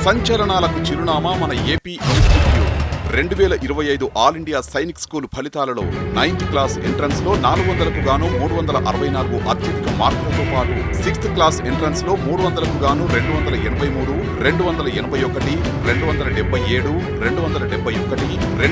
సంచలనాలకు చిరునామా మన AP institute. 2025 all India Sainik school ఫలితాలలో 9th క్లాస్ ఎంట్రన్స్ లో 400కు గాను 364 అత్యధిక మార్కులతో పాటు 6th క్లాస్ ఎంట్రన్స్ లో 300కు గాను 283, 281, 277, 271,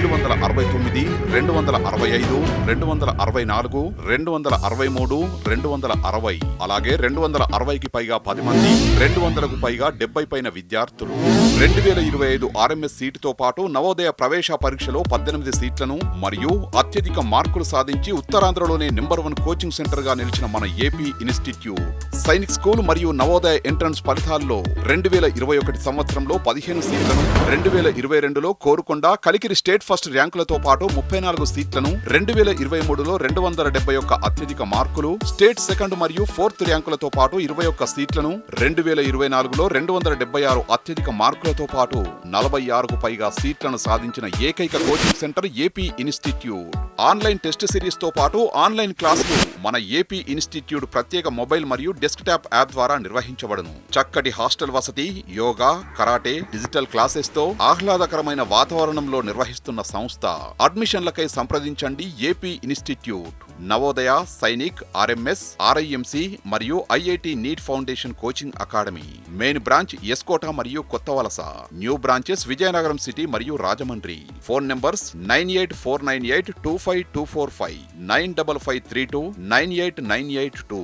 269, 265, 264, 263, 260 అలాగే 260కి పైగా 10 మంది, 200కు పైగా 70 పైన విద్యార్థులు. 2025 ఆర్ఎంఎస్ సీటుతో పాటు నవోదయ ప్రవేశ పరీక్షలో 18 సీట్లను మరియు అత్యధిక మార్కులు సాధించి ఉత్తరాంధ్రలోనే నెంబర్ 1 కోచింగ్ సెంటర్ గా నిలిచిన మన ఏపీ ఇన్స్టిట్యూట్. సైనిక్ స్కూల్ మరియు నవోదయ ఎంట్రన్స్ ఫలితాల్లో 2021 సంవత్సరంలో 15 సీట్లను, 2022లో కోరుకొండ, కలికిరి స్టేట్ ఫస్ట్ ర్యాంకులతో పాటు 34 సీట్లను, 2023లో 271 అత్యధిక మార్కులు, స్టేట్ సెకండ్ మరియు 4th ర్యాంకులతో పాటు 21 సీట్లను, 2024లో 276 అత్యధిక మార్కులతో పాటు 46కు పైగా సీట్లను సాధించిన ఏకైక coaching centre AP institute. Online test series తో పాటు ఆన్లైన్ క్లాసులు మన ఏపీ ఇన్స్టిట్యూట్ ప్రత్యేక మొబైల్ మరియు డెస్క్టాప్ యాప్ ద్వారా నిర్వహించబడును. చక్కటి హాస్టల్ వసతి, యోగా, కరాటే, డిజిటల్ క్లాసెస్ తో ఆహ్లాదకరమైన వాతావరణంలో నిర్వహిస్తున్న సంస్థ. అడ్మిషన్లకై సంప్రదించండి AP institute. Navodaya, Sainik, RMS, RIMC మరియు IIT NEET foundation coaching academy. Main branch Eskota మరియు Kothavalasa. New branches Vizianagaram city మరియు రాజమండ్రి. Phone numbers 9849825245, 95532 98982.